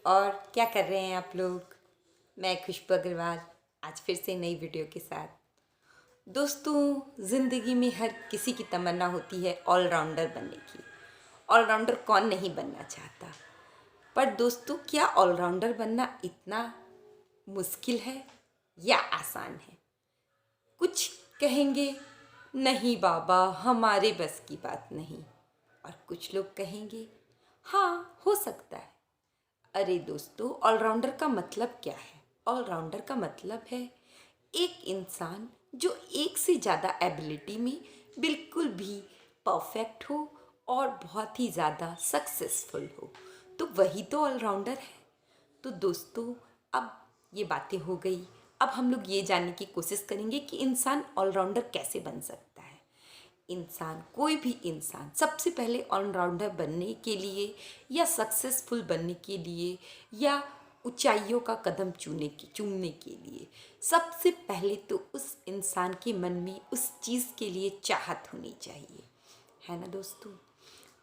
और क्या कर रहे हैं आप लोग। मैं खुशबू अग्रवाल आज फिर से नई वीडियो के साथ। दोस्तों, ज़िंदगी में हर किसी की तमन्ना होती है ऑलराउंडर बनने की। ऑलराउंडर कौन नहीं बनना चाहता। पर दोस्तों, क्या ऑलराउंडर बनना इतना मुश्किल है या आसान है? कुछ कहेंगे नहीं बाबा, हमारे बस की बात नहीं, और कुछ लोग कहेंगे हाँ, हो सकता है। अरे दोस्तों, ऑलराउंडर का मतलब क्या है? ऑलराउंडर का मतलब है एक इंसान जो एक से ज़्यादा एबिलिटी में बिल्कुल भी परफेक्ट हो और बहुत ही ज़्यादा सक्सेसफुल हो, तो वही तो ऑलराउंडर है। तो दोस्तों, अब ये बातें हो गई। अब हम लोग ये जानने की कोशिश करेंगे कि इंसान ऑलराउंडर कैसे बन सकता है। इंसान, कोई भी इंसान सबसे पहले ऑलराउंडर बनने के लिए या सक्सेसफुल बनने के लिए या ऊंचाइयों का कदम चूमने के लिए सबसे पहले तो उस इंसान के मन में उस चीज़ के लिए चाहत होनी चाहिए, है ना दोस्तों।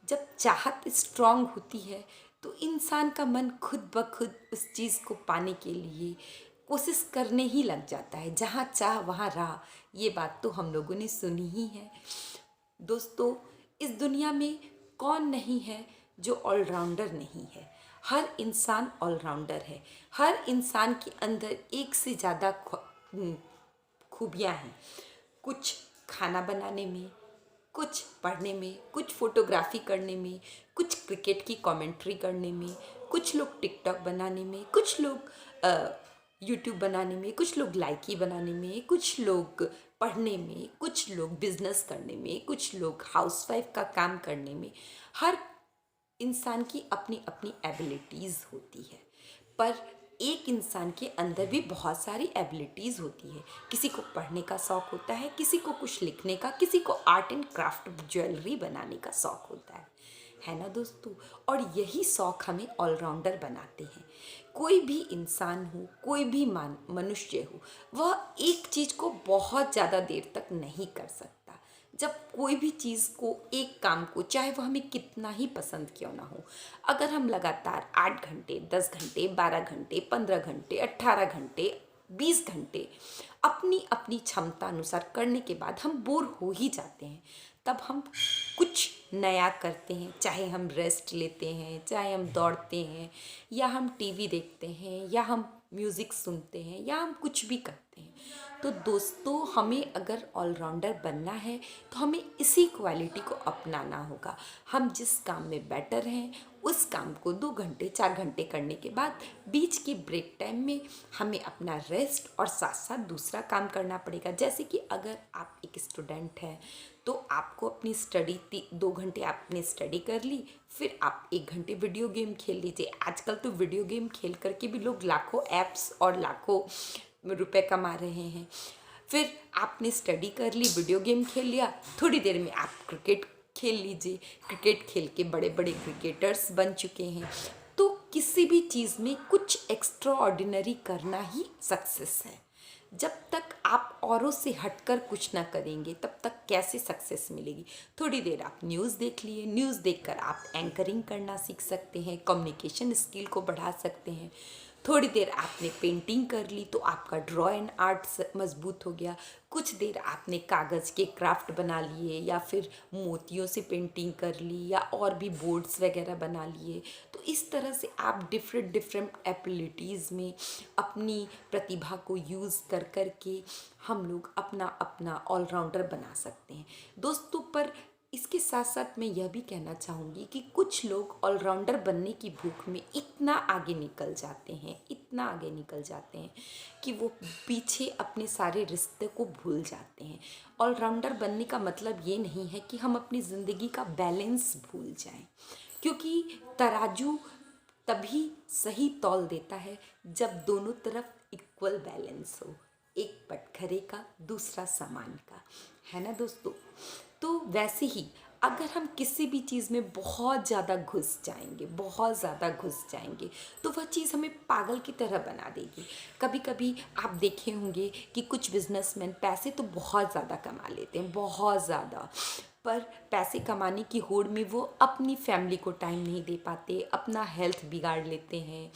जब चाहत स्ट्रांग होती है तो इंसान का मन खुद ब खुद उस चीज़ को पाने के लिए कोशिश करने ही लग जाता है। जहाँ चाह वहाँ राह, ये बात तो हम लोगों ने सुनी ही है। दोस्तों, इस दुनिया में कौन नहीं है जो ऑलराउंडर नहीं है। हर इंसान ऑलराउंडर है। हर इंसान के अंदर एक से ज़्यादा खूबियाँ हैं। कुछ खाना बनाने में, कुछ पढ़ने में, कुछ फोटोग्राफी करने में, कुछ क्रिकेट की कमेंट्री करने में, कुछ लोग टिकटॉक बनाने में, कुछ लोग यूट्यूब बनाने में, कुछ लोग लाइकी बनाने में, कुछ लोग पढ़ने में, कुछ लोग बिजनेस करने में, कुछ लोग हाउसवाइफ का काम करने में। हर इंसान की अपनी अपनी एबिलिटीज़ होती है। पर एक इंसान के अंदर भी बहुत सारी एबिलिटीज़ होती है। किसी को पढ़ने का शौक़ होता है, किसी को कुछ लिखने का, किसी को आर्ट एंड क्राफ्ट ज्वेलरी बनाने का शौक़ होता है ना दोस्तों। और यही शौक़ हमें ऑलराउंडर बनाते हैं। कोई भी इंसान हो, कोई भी मनुष्य हो, वह एक चीज़ को बहुत ज़्यादा देर तक नहीं कर सकता। जब कोई भी चीज़ को, एक काम को, चाहे वह हमें कितना ही पसंद क्यों ना हो, अगर हम लगातार 8 घंटे, 10 घंटे, 12 घंटे, 15 घंटे, 18 घंटे, 20 घंटे अपनी अपनी क्षमता अनुसार करने के बाद हम बोर हो ही जाते हैं। तब हम कुछ नया करते हैं, चाहे हम रेस्ट लेते हैं, चाहे हम दौड़ते हैं, या हम टीवी देखते हैं, या हम म्यूज़िक सुनते हैं, या हम कुछ भी करते हैं। तो दोस्तों, हमें अगर ऑलराउंडर बनना है तो हमें इसी क्वालिटी को अपनाना होगा। हम जिस काम में बेटर हैं उस काम को 2 घंटे 4 घंटे करने के बाद बीच के ब्रेक टाइम में हमें अपना रेस्ट और साथ साथ दूसरा काम करना पड़ेगा। जैसे कि अगर आप एक स्टूडेंट हैं तो आपको अपनी स्टडी 2 घंटे आपने स्टडी कर ली, फिर आप 1 घंटे वीडियो गेम खेल लीजिए। आजकल तो वीडियो गेम खेल करके भी लोग लाखों ऐप्स और लाखों रुपए कमा रहे हैं। फिर आपने स्टडी कर ली, वीडियो गेम खेल लिया, थोड़ी देर में आप क्रिकेट खेल लीजिए। क्रिकेट खेल के बड़े बड़े क्रिकेटर्स बन चुके हैं। तो किसी भी चीज़ में कुछ एक्स्ट्रा ऑर्डिनरी करना ही सक्सेस है। जब तक आप औरों से हटकर कुछ ना करेंगे तब तक कैसे सक्सेस मिलेगी। थोड़ी देर आप न्यूज़ देख लिए, न्यूज़ देखकर आप एंकरिंग करना सीख सकते हैं, कम्युनिकेशन स्किल को बढ़ा सकते हैं। थोड़ी देर आपने पेंटिंग कर ली तो आपका ड्रॉ एंड आर्ट मजबूत हो गया। कुछ देर आपने कागज़ के क्राफ्ट बना लिए, या फिर मोतियों से पेंटिंग कर ली, या और भी बोर्ड्स वगैरह बना लिए। तो इस तरह से आप डिफरेंट डिफरेंट एबिलिटीज़ में अपनी प्रतिभा को यूज़ कर कर के हम लोग अपना अपना ऑलराउंडर बना सकते हैं दोस्तों। पर इसके साथ साथ मैं यह भी कहना चाहूँगी कि कुछ लोग ऑलराउंडर बनने की भूख में इतना आगे निकल जाते हैं, इतना आगे निकल जाते हैं कि वो पीछे अपने सारे रिश्ते को भूल जाते हैं। ऑलराउंडर बनने का मतलब ये नहीं है कि हम अपनी ज़िंदगी का बैलेंस भूल जाएं, क्योंकि तराजू तभी सही तौल देता है जब दोनों तरफ इक्वल बैलेंस हो, एक पटखरे का, दूसरा सामान का, है ना दोस्तों। तो वैसे ही अगर हम किसी भी चीज़ में बहुत ज़्यादा घुस जाएंगे, बहुत ज़्यादा घुस जाएंगे, तो वह चीज़ हमें पागल की तरह बना देगी। कभी कभी आप देखे होंगे कि कुछ बिजनेसमैन पैसे तो बहुत ज़्यादा कमा लेते हैं, बहुत ज़्यादा, पर पैसे कमाने की होड़ में वो अपनी फैमिली को टाइम नहीं दे पाते, अपना हेल्थ बिगाड़ लेते हैं,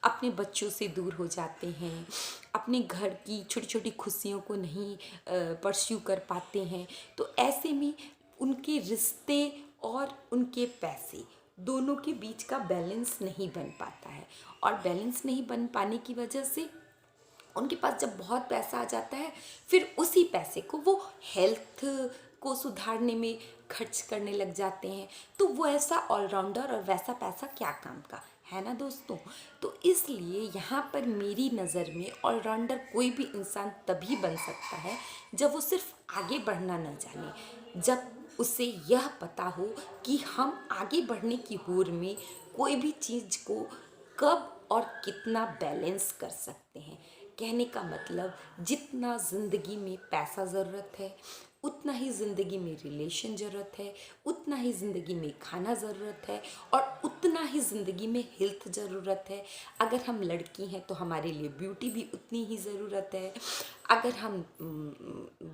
अपने बच्चों से दूर हो जाते हैं, अपने घर की छोटी छोटी खुशियों को नहीं परस्यू कर पाते हैं। तो ऐसे में उनके रिश्ते और उनके पैसे दोनों के बीच का बैलेंस नहीं बन पाता है, और बैलेंस नहीं बन पाने की वजह से उनके पास जब बहुत पैसा आ जाता है, फिर उसी पैसे को वो हेल्थ को सुधारने में खर्च करने लग जाते हैं। तो वो ऐसा ऑलराउंडर और वैसा पैसा क्या काम का है ना दोस्तों। तो इसलिए यहाँ पर मेरी नज़र में ऑलराउंडर कोई भी इंसान तभी बन सकता है जब वो सिर्फ आगे बढ़ना न जाने, जब उसे यह पता हो कि हम आगे बढ़ने की होड़ में कोई भी चीज़ को कब और कितना बैलेंस कर सकते हैं। कहने का मतलब, जितना ज़िंदगी में पैसा ज़रूरत है उतना ही ज़िंदगी में रिलेशन ज़रूरत है, उतना ही ज़िंदगी में खाना ज़रूरत है, और उतना ही ज़िंदगी में हेल्थ ज़रूरत है। अगर हम लड़की हैं तो हमारे लिए ब्यूटी भी उतनी ही ज़रूरत है। अगर हम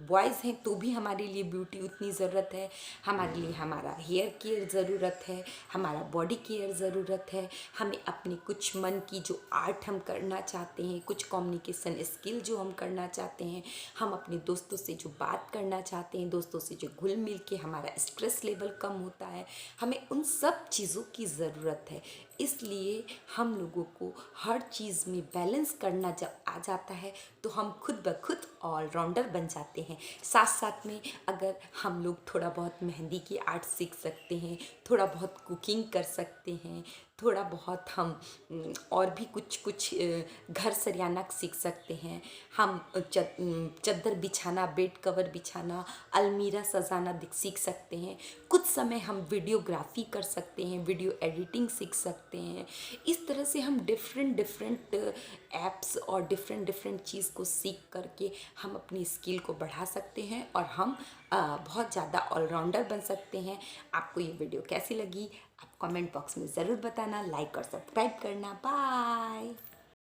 बॉयज़ हैं तो भी हमारे लिए ब्यूटी उतनी ज़रूरत है। हमारे लिए हमारा हेयर केयर ज़रूरत है, हमारा बॉडी केयर ज़रूरत है। हमें अपने कुछ मन की जो आर्ट हम करना चाहते हैं, कुछ कम्युनिकेशन स्किल जो हम करना चाहते हैं, हम अपने दोस्तों से जो बात करना चाहते हैं, दोस्तों से जो घुल मिल के हमारा स्ट्रेस लेवल कम होता है, हमें उन सब चीज़ों की ज़रूरत है। इसलिए हम लोगों को हर चीज़ में बैलेंस करना जब आ जाता है तो हम खुद ब खुद ऑलराउंडर बन जाते हैं। साथ साथ में अगर हम लोग थोड़ा बहुत मेहंदी की आर्ट सीख सकते हैं, थोड़ा बहुत कुकिंग कर सकते हैं, थोड़ा बहुत हम और भी कुछ कुछ घर सरियाना सीख सकते हैं। हम चद्दर बिछाना, बेड कवर बिछाना, अलमीरा सजाना सीख सकते हैं। कुछ समय हम वीडियोग्राफी कर सकते हैं, वीडियो एडिटिंग सीख सकते हैं। इस तरह से हम डिफरेंट ऐप्स और डिफरेंट चीज़ को सीख करके हम अपनी स्किल को बढ़ा सकते हैं, और हम बहुत ज़्यादा ऑलराउंडर बन सकते हैं। आपको ये वीडियो कैसी लगी आप कमेंट बॉक्स में ज़रूर बताना, लाइक और सब्सक्राइब करना। बाय।